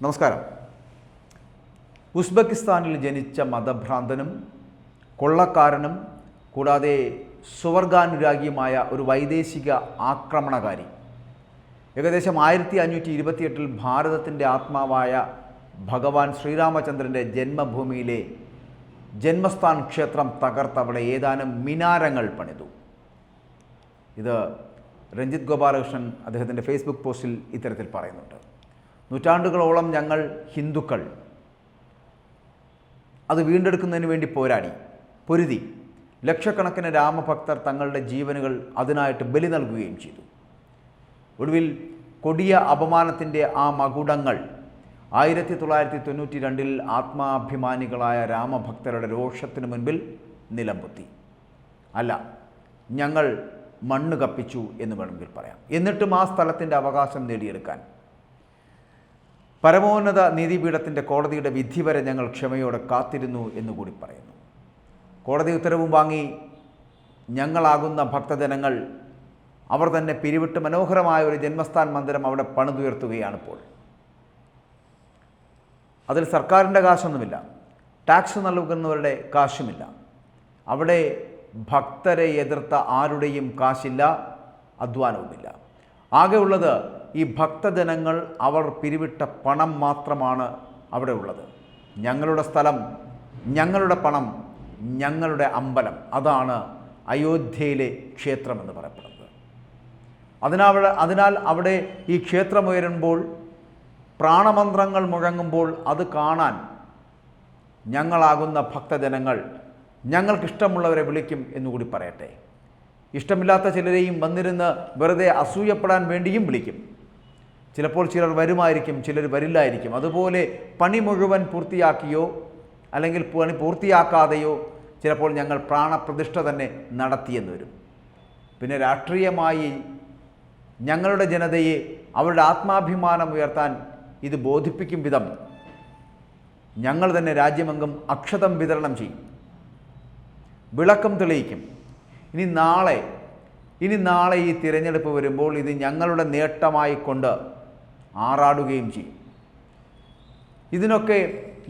നമസ്കാരം. ഉസ്ബെക്കിസ്ഥാനിൽ ജനിച്ച മതഭ്രാന്തനും കൊള്ളക്കാരനും കൂടാതെ സ്വർഗാനുരാഗിയുമായ ഒരു വൈദേശിക ആക്രമണകാരി ഏകദേശം 1528 ഭാരതത്തിൻ്റെ ആത്മാവായ ഭഗവാൻ ശ്രീരാമചന്ദ്രൻ്റെ ജന്മഭൂമിയിലെ ജന്മസ്ഥാൻ ക്ഷേത്രം തകർത്തവിടെ ഏതാനും മിനാരങ്ങൾ പണിതു. ഇത് രഞ്ജിത്ത് ഗോപാലകൃഷ്ണൻ അദ്ദേഹത്തിൻ്റെ ഫേസ്ബുക്ക് പോസ്റ്റിൽ ഇത്തരത്തിൽ പറയുന്നുണ്ട്. നൂറ്റാണ്ടുകളോളം ഞങ്ങൾ ഹിന്ദുക്കൾ അത് വീണ്ടെടുക്കുന്നതിന് വേണ്ടി പൊരുതി. ലക്ഷക്കണക്കിന് രാമഭക്തർ തങ്ങളുടെ ജീവനുകൾ അതിനായിട്ട് ബലി നൽകുകയും ചെയ്തു. ഒടുവിൽ കൊടിയ അപമാനത്തിൻ്റെ ആ മകുടങ്ങൾ 1992 ആത്മാഭിമാനികളായ രാമഭക്തരുടെ രോഷത്തിന് മുൻപിൽ നിലംപൊത്തി. അല്ല, ഞങ്ങൾ മണ്ണ് കപ്പിച്ചു എന്ന് വേണമെങ്കിൽ പറയാം. എന്നിട്ടും ആ സ്ഥലത്തിൻ്റെ അവകാശം നേടിയെടുക്കാൻ പരമോന്നത നീതിപീഠത്തിൻ്റെ കോടതിയുടെ വിധി വരെ ഞങ്ങൾ ക്ഷമയോടെ കാത്തിരുന്നു എന്നുകൂടി പറയുന്നു. കോടതി ഉത്തരവും വാങ്ങി ഞങ്ങളാകുന്ന ഭക്തജനങ്ങൾ അവർ തന്നെ പിരിവിട്ട് മനോഹരമായ ഒരു ജന്മസ്ഥാൻ മന്ദിരം അവിടെ പണിതുയർത്തുകയാണിപ്പോൾ. അതിൽ സർക്കാരിൻ്റെ കാശൊന്നുമില്ല, ടാക്സ് നൽകുന്നവരുടെ കാശുമില്ല. അവിടെ ഭക്തരെ എതിർത്ത ആരുടെയും കാശില്ല, അധ്വാനവുമില്ല. ആകെ ഉള്ളത് ഈ ഭക്തജനങ്ങൾ അവർ പിരിവിട്ട പണം മാത്രമാണ് അവിടെ ഉള്ളത്. ഞങ്ങളുടെ സ്ഥലം, ഞങ്ങളുടെ പണം, ഞങ്ങളുടെ അമ്പലം, അതാണ് അയോധ്യയിലെ ക്ഷേത്രമെന്ന് പറയപ്പെടുന്നത്. അതിനാൽ അവിടെ ഈ ക്ഷേത്രമുയരുമ്പോൾ, പ്രാണമന്ത്രങ്ങൾ മുഴങ്ങുമ്പോൾ അത് കാണാൻ ഞങ്ങളാകുന്ന ഭക്തജനങ്ങൾ ഞങ്ങൾക്കിഷ്ടമുള്ളവരെ വിളിക്കും എന്നുകൂടി പറയട്ടെ. ഇഷ്ടമില്ലാത്ത ചിലരെയും വന്നിരുന്ന് വെറുതെ അസൂയപ്പെടാൻ വേണ്ടിയും വിളിക്കും. ചിലപ്പോൾ ചിലർ വരുമായിരിക്കും, ചിലർ വരില്ലായിരിക്കും. അതുപോലെ പണി മുഴുവൻ പൂർത്തിയാക്കിയോ അല്ലെങ്കിൽ പണി പൂർത്തിയാക്കാതെയോ ചിലപ്പോൾ ഞങ്ങൾ പ്രാണപ്രതിഷ്ഠ തന്നെ നടത്തിയെന്ന് വരും. പിന്നെ രാഷ്ട്രീയമായി ഞങ്ങളുടെ ജനതയെ അവരുടെ ആത്മാഭിമാനം ഉയർത്താൻ ഇത് ബോധിപ്പിക്കും വിധം ഞങ്ങൾ തന്നെ രാജ്യമെങ്ങും അക്ഷതം വിതരണം ചെയ്യും, വിളക്കം തെളിയിക്കും. ഇനി നാളെ ഈ തിരഞ്ഞെടുപ്പ് വരുമ്പോൾ ഇത് ഞങ്ങളുടെ നേട്ടമായി കൊണ്ട് ആറാടുകയും ചെയ്യും. ഇതിനൊക്കെ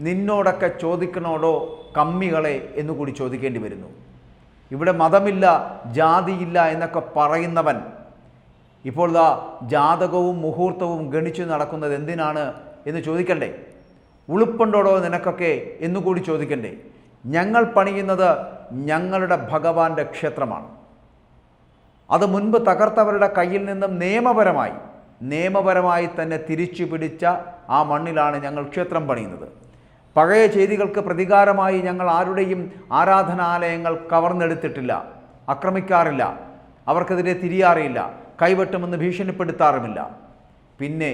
നിന്നോടൊക്കെ ചോദിക്കണോടോ കമ്മികളെ എന്നുകൂടി ചോദിക്കേണ്ടി വരുന്നു. ഇവിടെ മതമില്ല, ജാതിയില്ല എന്നൊക്കെ പറയുന്നവൻ ഇപ്പോൾ ജാതകവും മുഹൂർത്തവും ഗണിച്ചു നടക്കുന്നത് എന്തിനാണ് എന്ന് ചോദിക്കണ്ടേ? ഉളുപ്പുണ്ടോടോ നിനക്കൊക്കെ എന്നുകൂടി ചോദിക്കണ്ടേ? ഞങ്ങൾ പണിയുന്നത് ഞങ്ങളുടെ ഭഗവാന്റെ ക്ഷേത്രമാണ്. അത് മുൻപ് തകർത്തവരുടെ കയ്യിൽ നിന്നും നിയമപരമായി തന്നെ തിരിച്ചു പിടിച്ച ആ മണ്ണിലാണ് ഞങ്ങൾ ക്ഷേത്രം പണിയുന്നത്. പഴയ ചെയ്തികൾക്ക് പ്രതികാരമായി ഞങ്ങൾ ആരുടെയും ആരാധനാലയങ്ങൾ കവർന്നെടുത്തിട്ടില്ല, ആക്രമിക്കാറില്ല, അവർക്കെതിരെ തിരിയാറില്ല, കൈവെട്ടുമെന്ന് ഭീഷണിപ്പെടുത്താറുമില്ല. പിന്നെ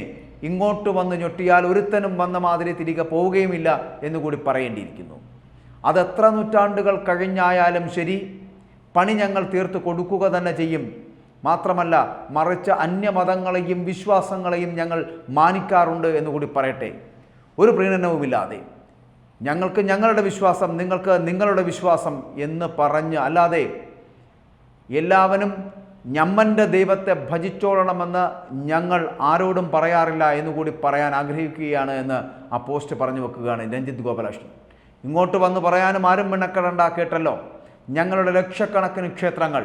ഇങ്ങോട്ട് വന്ന് ഞൊട്ടിയാൽ ഒരുത്തനും വന്ന മാതിരി തിരികെ പോവുകയുമില്ല എന്നുകൂടി പറയേണ്ടിയിരിക്കുന്നു. അതെത്ര നൂറ്റാണ്ടുകൾ കഴിഞ്ഞായാലും ശരി, പണി ഞങ്ങൾ തീർത്ത് കൊടുക്കുക തന്നെ ചെയ്യും. മാത്രമല്ല, മറിച്ച് അന്യമതങ്ങളെയും വിശ്വാസങ്ങളെയും ഞങ്ങൾ മാനിക്കാറുണ്ട് എന്നുകൂടി പറയട്ടെ. ഒരു പ്രീണനവുമില്ലാതെ ഞങ്ങൾക്ക് ഞങ്ങളുടെ വിശ്വാസം, നിങ്ങൾക്ക് നിങ്ങളുടെ വിശ്വാസം എന്ന് പറഞ്ഞ് അല്ലാതെ എല്ലാവരും ഞമ്മൻ്റെ ദൈവത്തെ ഭജിച്ചോളണമെന്ന് ഞങ്ങൾ ആരോടും പറയാറില്ല എന്നുകൂടി പറയാൻ ആഗ്രഹിക്കുകയാണ് എന്ന് ആ പോസ്റ്റ് പറഞ്ഞു വെക്കുകയാണ് രഞ്ജിത്ത് ഗോപാലകൃഷ്ണൻ. ഇങ്ങോട്ട് വന്ന് പറയാനും ആരും മിണക്കെടണ്ട, കേട്ടല്ലോ. ഞങ്ങളുടെ ലക്ഷക്കണക്കിന് ക്ഷേത്രങ്ങൾ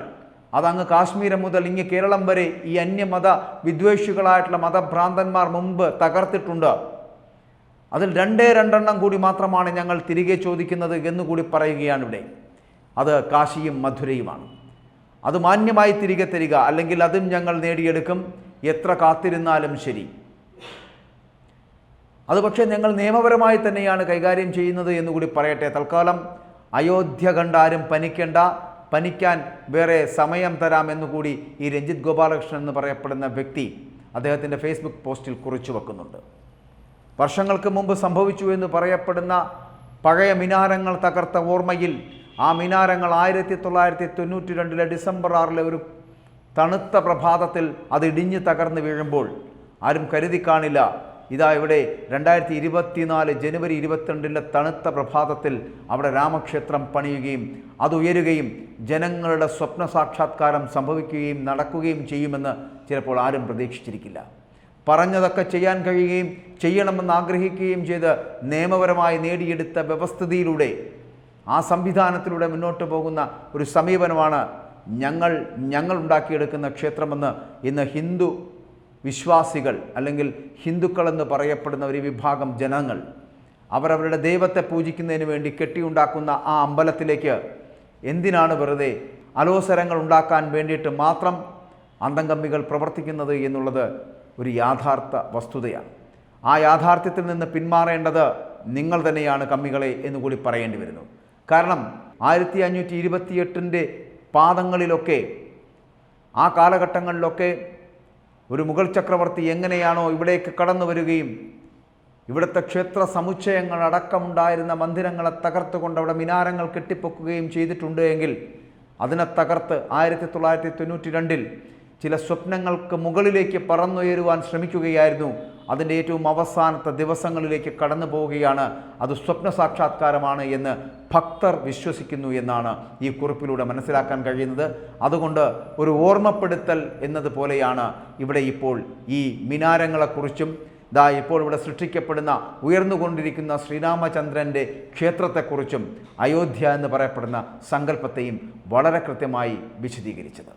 അതങ്ങ് കാശ്മീരം മുതൽ ഇങ്ങ് കേരളം വരെ ഈ അന്യമത വിദ്വേഷികളായിട്ടുള്ള മതഭ്രാന്തന്മാർ മുമ്പ് തകർത്തിട്ടുണ്ട്. അതിൽ 2 കൂടി മാത്രമാണ് ഞങ്ങൾ തിരികെ ചോദിക്കുന്നത് എന്നുകൂടി പറയുകയാണ് ഇവിടെ. അത് കാശിയും മധുരയുമാണ്. അത് മാന്യമായി തിരികെ തരിക, അല്ലെങ്കിൽ അതും ഞങ്ങൾ നേടിയെടുക്കും, എത്ര കാത്തിരുന്നാലും ശരി. അത് പക്ഷേ ഞങ്ങൾ നിയമപരമായി തന്നെയാണ് കൈകാര്യം ചെയ്യുന്നത് എന്നുകൂടി പറയട്ടെ. തൽക്കാലം അയോധ്യ കണ്ടാരും പനിക്കാൻ വേറെ സമയം തരാമെന്നുകൂടി ഈ രഞ്ജിത്ത് ഗോപാലകൃഷ്ണൻ എന്ന് പറയപ്പെടുന്ന വ്യക്തി അദ്ദേഹത്തിൻ്റെ ഫേസ്ബുക്ക് പോസ്റ്റിൽ കുറിച്ചു വെക്കുന്നുണ്ട്. വർഷങ്ങൾക്ക് മുമ്പ് സംഭവിച്ചു എന്ന് പറയപ്പെടുന്ന പഴയ മിനാരങ്ങൾ തകർത്ത ഓർമ്മയിൽ ആ മിനാരങ്ങൾ 1992 ഡിസംബർ 6 ഒരു തണുത്ത പ്രഭാതത്തിൽ അത് ഇടിഞ്ഞ് തകർന്ന് വീഴുമ്പോൾ ആരും കരുതി കാണില്ല ഇതാ ഇവിടെ 2024 ജനുവരി 22 തണുത്ത പ്രഭാതത്തിൽ അവിടെ രാമക്ഷേത്രം പണിയുകയും അത് ഉയരുകയും ജനങ്ങളുടെ സ്വപ്ന സാക്ഷാത്കാരം സംഭവിക്കുകയും നടക്കുകയും ചെയ്യുമെന്ന് ചിലപ്പോൾ ആരും പ്രതീക്ഷിച്ചിരിക്കില്ല. പറഞ്ഞതൊക്കെ ചെയ്യാൻ കഴിയുകയും ചെയ്യണമെന്ന് ആഗ്രഹിക്കുകയും ചെയ്ത് നിയമപരമായി നേടിയെടുത്ത വ്യവസ്ഥിതിയിലൂടെ ആ സംവിധാനത്തിലൂടെ മുന്നോട്ട് പോകുന്ന ഒരു സമീപനമാണ് ഞങ്ങൾ ഉണ്ടാക്കിയെടുക്കുന്ന ക്ഷേത്രമെന്ന് ഇന്ന് ഹിന്ദു വിശ്വാസികൾ അല്ലെങ്കിൽ ഹിന്ദുക്കളെന്ന് പറയപ്പെടുന്ന ഒരു വിഭാഗം ജനങ്ങൾ അവരവരുടെ ദൈവത്തെ പൂജിക്കുന്നതിന് വേണ്ടി കെട്ടിയുണ്ടാക്കുന്ന ആ അമ്പലത്തിലേക്ക് എന്തിനാണ് വെറുതെ അലോസരങ്ങൾ ഉണ്ടാക്കാൻ വേണ്ടിയിട്ട് മാത്രം അന്തംകമ്മികൾ പ്രവർത്തിക്കുന്നത് എന്നുള്ളത് ഒരു യാഥാർത്ഥ വസ്തുതയാണ്. ആ യാഥാർത്ഥ്യത്തിൽ നിന്ന് പിന്മാറേണ്ടത് നിങ്ങൾ തന്നെയാണ് കമ്മികളെ എന്നുകൂടി പറയേണ്ടി വരുന്നു. കാരണം 1528 പാദങ്ങളിലൊക്കെ ആ കാലഘട്ടങ്ങളിലൊക്കെ ഒരു മുഗൾ ചക്രവർത്തി എങ്ങനെയാണോ ഇവിടേക്ക് കടന്നു വരികയും ഇവിടുത്തെ ക്ഷേത്ര സമുച്ചയങ്ങളടക്കമുണ്ടായിരുന്ന മന്ദിരങ്ങളെ തകർത്തുകൊണ്ട് അവിടെ മിനാരങ്ങൾ കെട്ടിപ്പൊക്കുകയും ചെയ്തിട്ടുണ്ട് എങ്കിൽ അതിനെ തകർത്ത് 1992 ചില സ്വപ്നങ്ങൾക്ക് മുകളിലേക്ക് പറന്നുയരുവാൻ ശ്രമിക്കുകയായിരുന്നു. അതിൻ്റെ ഏറ്റവും അവസാനത്തെ ദിവസങ്ങളിലേക്ക് കടന്നു പോവുകയാണ്. അത് സ്വപ്ന സാക്ഷാത്കാരമാണ് എന്ന് ഭക്തർ വിശ്വസിക്കുന്നു എന്നാണ് ഈ കുറിപ്പിലൂടെ മനസ്സിലാക്കാൻ കഴിയുന്നത്. അതുകൊണ്ട് ഒരു ഓർമ്മപ്പെടുത്തൽ എന്നതുപോലെയാണ് ഇവിടെ ഇപ്പോൾ ഈ മിനാരങ്ങളെക്കുറിച്ചും ഇപ്പോൾ ഇവിടെ സൃഷ്ടിക്കപ്പെടുന്ന ഉയർന്നുകൊണ്ടിരിക്കുന്ന ശ്രീരാമചന്ദ്രൻ്റെ ക്ഷേത്രത്തെക്കുറിച്ചും അയോധ്യ എന്ന് പറയപ്പെടുന്ന സങ്കല്പത്തെയും വളരെ കൃത്യമായി വിശദീകരിച്ചത്.